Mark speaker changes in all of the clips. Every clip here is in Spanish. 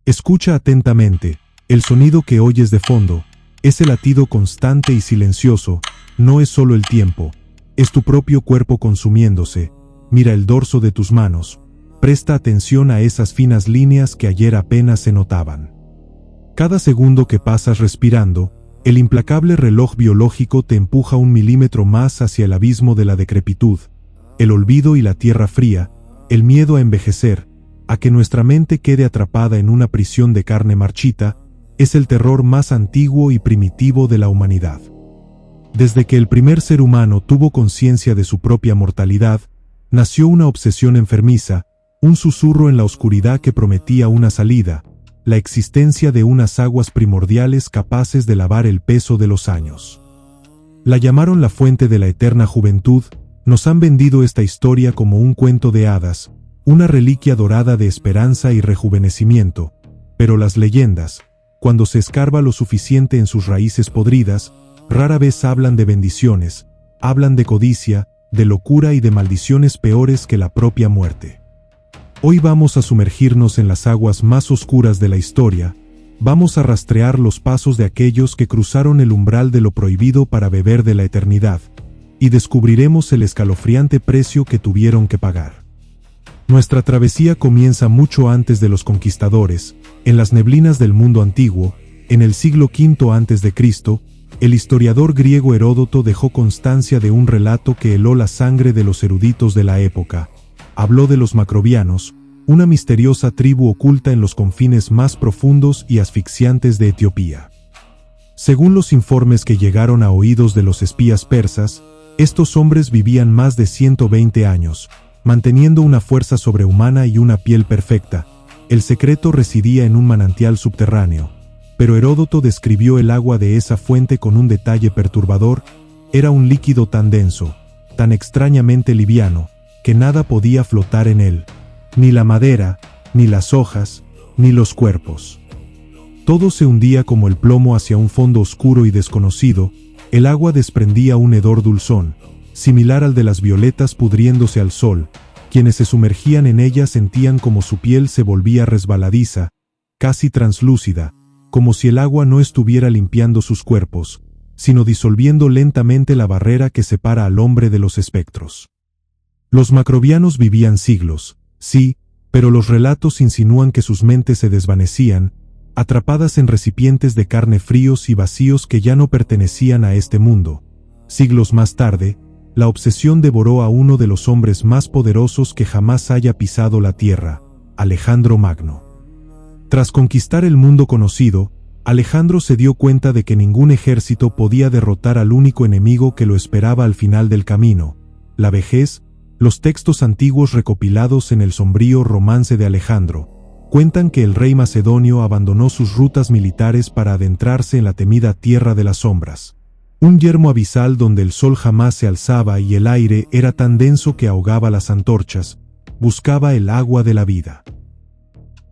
Speaker 1: Escucha atentamente. El sonido que oyes de fondo, ese latido constante y silencioso, no es solo el tiempo, es tu propio cuerpo consumiéndose. Mira el dorso de tus manos. Presta atención a esas finas líneas que ayer apenas se notaban. Cada segundo que pasas respirando, el implacable reloj biológico te empuja 1 milímetro más hacia el abismo de la decrepitud, el olvido y la tierra fría, el miedo a envejecer, a que nuestra mente quede atrapada en una prisión de carne marchita, es el terror más antiguo y primitivo de la humanidad. Desde que el primer ser humano tuvo conciencia de su propia mortalidad, nació una obsesión enfermiza, un susurro en la oscuridad que prometía una salida, la existencia de unas aguas primordiales capaces de lavar el peso de los años. La llamaron la fuente de la eterna juventud. Nos han vendido esta historia como un cuento de hadas, una reliquia dorada de esperanza y rejuvenecimiento, pero las leyendas, cuando se escarba lo suficiente en sus raíces podridas, rara vez hablan de bendiciones, hablan de codicia, de locura y de maldiciones peores que la propia muerte. Hoy vamos a sumergirnos en las aguas más oscuras de la historia, vamos a rastrear los pasos de aquellos que cruzaron el umbral de lo prohibido para beber de la eternidad, y descubriremos el escalofriante precio que tuvieron que pagar. Nuestra travesía comienza mucho antes de los conquistadores, en las neblinas del mundo antiguo, en el siglo V a.C., el historiador griego Heródoto dejó constancia de un relato que heló la sangre de los eruditos de la época. Habló de los macrobianos, una misteriosa tribu oculta en los confines más profundos y asfixiantes de Etiopía. Según los informes que llegaron a oídos de los espías persas, estos hombres vivían más de 120 años, manteniendo una fuerza sobrehumana y una piel perfecta. El secreto residía en un manantial subterráneo, pero Heródoto describió el agua de esa fuente con un detalle perturbador. Era un líquido tan denso, tan extrañamente liviano, que nada podía flotar en él, ni la madera, ni las hojas, ni los cuerpos. Todo se hundía como el plomo hacia un fondo oscuro y desconocido. El agua desprendía un hedor dulzón, similar al de las violetas pudriéndose al sol. Quienes se sumergían en ella sentían como su piel se volvía resbaladiza, casi translúcida, como si el agua no estuviera limpiando sus cuerpos, sino disolviendo lentamente la barrera que separa al hombre de los espectros. Los macrobianos vivían siglos, sí, pero los relatos insinúan que sus mentes se desvanecían, atrapadas en recipientes de carne fríos y vacíos que ya no pertenecían a este mundo. Siglos más tarde, la obsesión devoró a uno de los hombres más poderosos que jamás haya pisado la tierra, Alejandro Magno. Tras conquistar el mundo conocido, Alejandro se dio cuenta de que ningún ejército podía derrotar al único enemigo que lo esperaba al final del camino, la vejez. Los textos antiguos recopilados en el sombrío Romance de Alejandro cuentan que el rey macedonio abandonó sus rutas militares para adentrarse en la temida tierra de las sombras, un yermo abisal donde el sol jamás se alzaba y el aire era tan denso que ahogaba las antorchas. Buscaba el agua de la vida.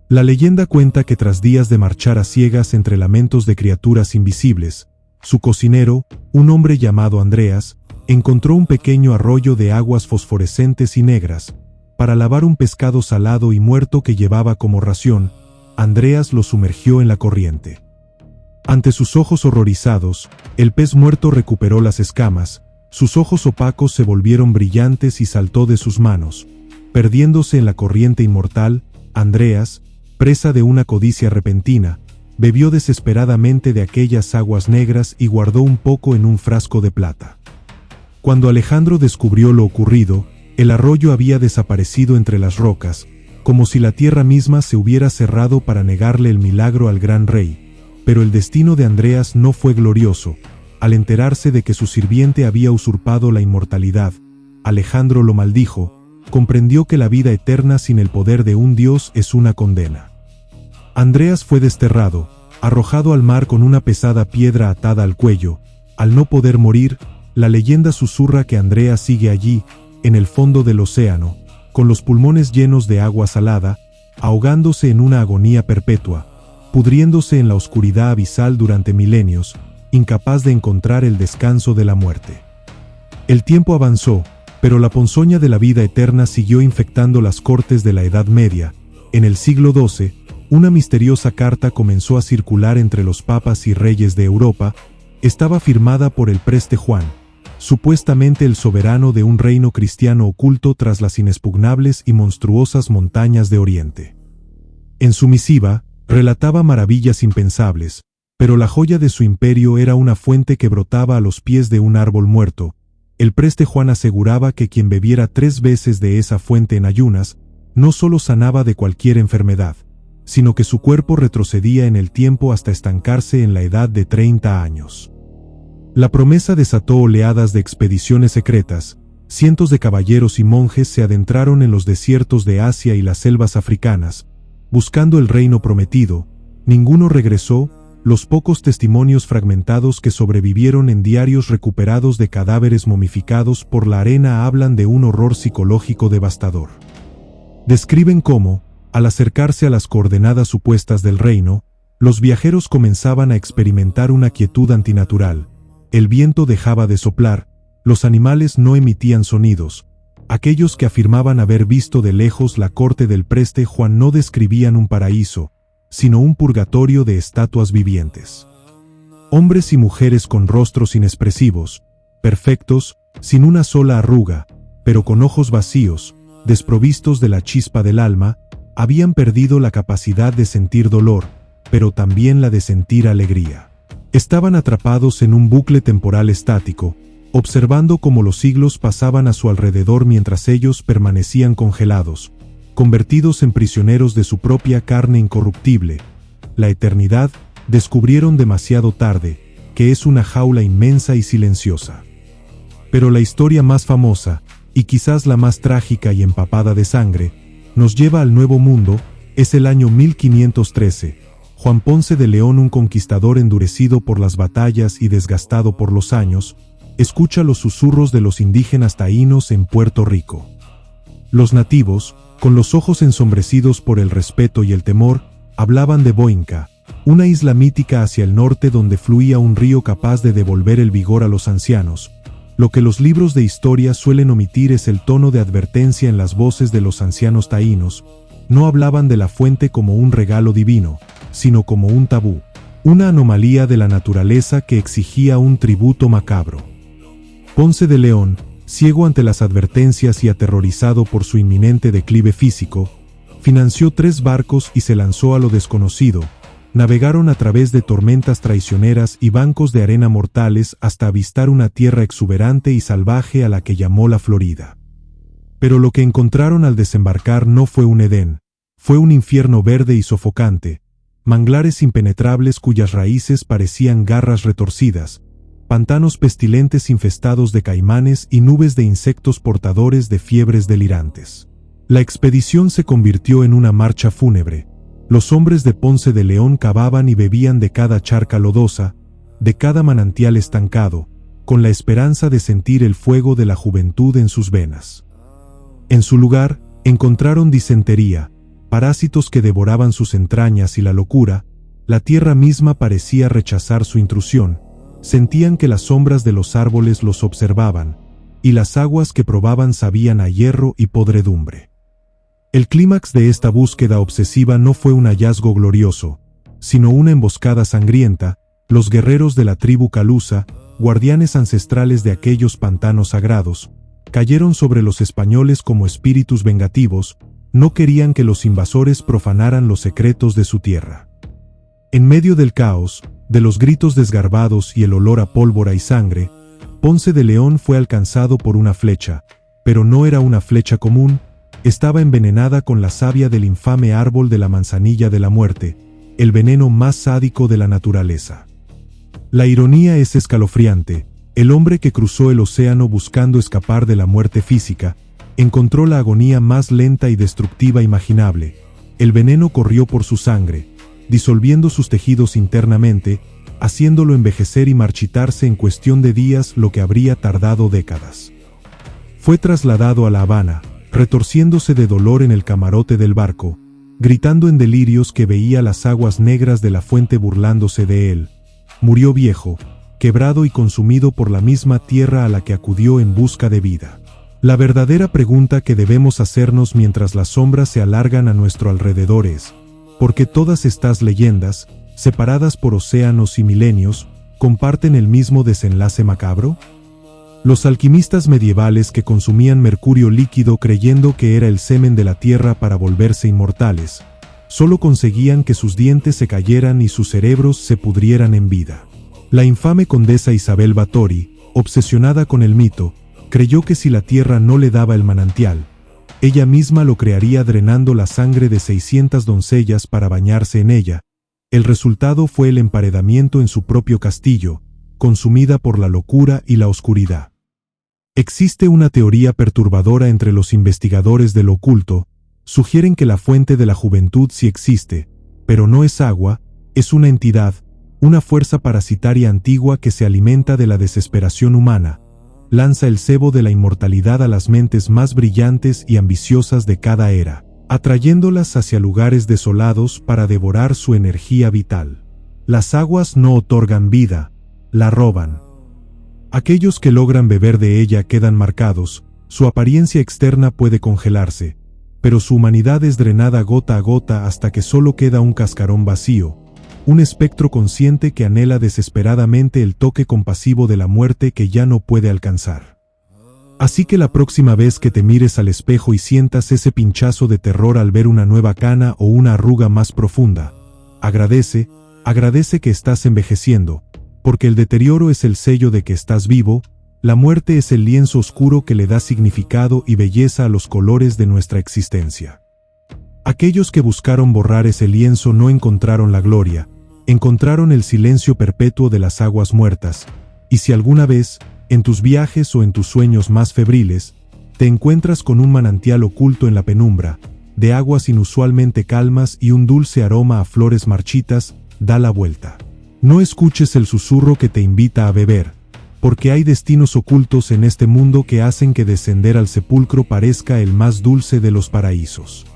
Speaker 1: La leyenda cuenta que tras días de marchar a ciegas entre lamentos de criaturas invisibles, su cocinero, un hombre llamado Andreas, encontró un pequeño arroyo de aguas fosforescentes y negras. Para lavar un pescado salado y muerto que llevaba como ración, Andreas lo sumergió en la corriente. Ante sus ojos horrorizados, el pez muerto recuperó las escamas, sus ojos opacos se volvieron brillantes y saltó de sus manos. Perdiéndose en la corriente inmortal, Andreas, presa de una codicia repentina, bebió desesperadamente de aquellas aguas negras y guardó un poco en un frasco de plata. Cuando Alejandro descubrió lo ocurrido, el arroyo había desaparecido entre las rocas, como si la tierra misma se hubiera cerrado para negarle el milagro al gran rey. Pero el destino de Andreas no fue glorioso. Al enterarse de que su sirviente había usurpado la inmortalidad, Alejandro lo maldijo. Comprendió que la vida eterna sin el poder de un dios es una condena. Andreas fue desterrado, arrojado al mar con una pesada piedra atada al cuello. Al no poder morir, la leyenda susurra que Andreas sigue allí, en el fondo del océano, con los pulmones llenos de agua salada, ahogándose en una agonía perpetua, pudriéndose en la oscuridad abisal durante milenios, incapaz de encontrar el descanso de la muerte. El tiempo avanzó, pero la ponzoña de la vida eterna siguió infectando las cortes de la Edad Media. En el siglo XII, una misteriosa carta comenzó a circular entre los papas y reyes de Europa. Estaba firmada por el preste Juan, supuestamente el soberano de un reino cristiano oculto tras las inexpugnables y monstruosas montañas de Oriente. En su misiva, relataba maravillas impensables, pero la joya de su imperio era una fuente que brotaba a los pies de un árbol muerto. El preste Juan aseguraba que quien bebiera 3 veces de esa fuente en ayunas, no solo sanaba de cualquier enfermedad, sino que su cuerpo retrocedía en el tiempo hasta estancarse en la edad de 30 años. La promesa desató oleadas de expediciones secretas. Cientos de caballeros y monjes se adentraron en los desiertos de Asia y las selvas africanas, buscando el reino prometido. Ninguno regresó. Los pocos testimonios fragmentados que sobrevivieron en diarios recuperados de cadáveres momificados por la arena hablan de un horror psicológico devastador. Describen cómo, al acercarse a las coordenadas supuestas del reino, los viajeros comenzaban a experimentar una quietud antinatural. El viento dejaba de soplar, los animales no emitían sonidos. Aquellos que afirmaban haber visto de lejos la corte del preste Juan no describían un paraíso, sino un purgatorio de estatuas vivientes. Hombres y mujeres con rostros inexpresivos, perfectos, sin una sola arruga, pero con ojos vacíos, desprovistos de la chispa del alma, habían perdido la capacidad de sentir dolor, pero también la de sentir alegría. Estaban atrapados en un bucle temporal estático, observando cómo los siglos pasaban a su alrededor mientras ellos permanecían congelados, convertidos en prisioneros de su propia carne incorruptible. La eternidad, descubrieron demasiado tarde, que es una jaula inmensa y silenciosa. Pero la historia más famosa, y quizás la más trágica y empapada de sangre, nos lleva al Nuevo Mundo. Es el año 1513. Juan Ponce de León, un conquistador endurecido por las batallas y desgastado por los años, escucha los susurros de los indígenas taínos en Puerto Rico. Los nativos, con los ojos ensombrecidos por el respeto y el temor, hablaban de Boinca, una isla mítica hacia el norte donde fluía un río capaz de devolver el vigor a los ancianos. Lo que los libros de historia suelen omitir es el tono de advertencia en las voces de los ancianos taínos. No hablaban de la fuente como un regalo divino, sino como un tabú, una anomalía de la naturaleza que exigía un tributo macabro. Ponce de León, ciego ante las advertencias y aterrorizado por su inminente declive físico, financió 3 barcos y se lanzó a lo desconocido. Navegaron a través de tormentas traicioneras y bancos de arena mortales hasta avistar una tierra exuberante y salvaje a la que llamó la Florida. Pero lo que encontraron al desembarcar no fue un Edén, fue un infierno verde y sofocante, manglares impenetrables cuyas raíces parecían garras retorcidas, pantanos pestilentes infestados de caimanes y nubes de insectos portadores de fiebres delirantes. La expedición se convirtió en una marcha fúnebre. Los hombres de Ponce de León cavaban y bebían de cada charca lodosa, de cada manantial estancado, con la esperanza de sentir el fuego de la juventud en sus venas. En su lugar, encontraron disentería, parásitos que devoraban sus entrañas y la locura. La tierra misma parecía rechazar su intrusión. Sentían que las sombras de los árboles los observaban, y las aguas que probaban sabían a hierro y podredumbre. El clímax de esta búsqueda obsesiva no fue un hallazgo glorioso, sino una emboscada sangrienta. Los guerreros de la tribu Calusa, guardianes ancestrales de aquellos pantanos sagrados, cayeron sobre los españoles como espíritus vengativos. No querían que los invasores profanaran los secretos de su tierra. En medio del caos, de los gritos desgarbados y el olor a pólvora y sangre, Ponce de León fue alcanzado por una flecha, pero no era una flecha común. Estaba envenenada con la savia del infame árbol de la manzanilla de la muerte, el veneno más sádico de la naturaleza. La ironía es escalofriante. El hombre que cruzó el océano buscando escapar de la muerte física, encontró la agonía más lenta y destructiva imaginable. El veneno corrió por su sangre, disolviendo sus tejidos internamente, haciéndolo envejecer y marchitarse en cuestión de días lo que habría tardado décadas. Fue trasladado a La Habana, retorciéndose de dolor en el camarote del barco, gritando en delirios que veía las aguas negras de la fuente burlándose de él. Murió viejo, quebrado y consumido por la misma tierra a la que acudió en busca de vida. La verdadera pregunta que debemos hacernos mientras las sombras se alargan a nuestro alrededor es: ¿por qué todas estas leyendas, separadas por océanos y milenios, comparten el mismo desenlace macabro? Los alquimistas medievales que consumían mercurio líquido creyendo que era el semen de la tierra para volverse inmortales, solo conseguían que sus dientes se cayeran y sus cerebros se pudrieran en vida. La infame condesa Isabel Báthory, obsesionada con el mito, creyó que si la tierra no le daba el manantial, ella misma lo crearía drenando la sangre de 600 doncellas para bañarse en ella. El resultado fue el emparedamiento en su propio castillo, consumida por la locura y la oscuridad. Existe una teoría perturbadora entre los investigadores de lo oculto. Sugieren que la fuente de la juventud sí existe, pero no es agua, es una entidad, una fuerza parasitaria antigua que se alimenta de la desesperación humana, lanza el cebo de la inmortalidad a las mentes más brillantes y ambiciosas de cada era, atrayéndolas hacia lugares desolados para devorar su energía vital. Las aguas no otorgan vida, la roban. Aquellos que logran beber de ella quedan marcados, su apariencia externa puede congelarse, pero su humanidad es drenada gota a gota hasta que solo queda un cascarón vacío, un espectro consciente que anhela desesperadamente el toque compasivo de la muerte que ya no puede alcanzar. Así que la próxima vez que te mires al espejo y sientas ese pinchazo de terror al ver una nueva cana o una arruga más profunda, agradece que estás envejeciendo, porque el deterioro es el sello de que estás vivo. La muerte es el lienzo oscuro que le da significado y belleza a los colores de nuestra existencia. Aquellos que buscaron borrar ese lienzo no encontraron la gloria, encontraron el silencio perpetuo de las aguas muertas, y si alguna vez, en tus viajes o en tus sueños más febriles, te encuentras con un manantial oculto en la penumbra, de aguas inusualmente calmas y un dulce aroma a flores marchitas, da la vuelta. No escuches el susurro que te invita a beber, porque hay destinos ocultos en este mundo que hacen que descender al sepulcro parezca el más dulce de los paraísos.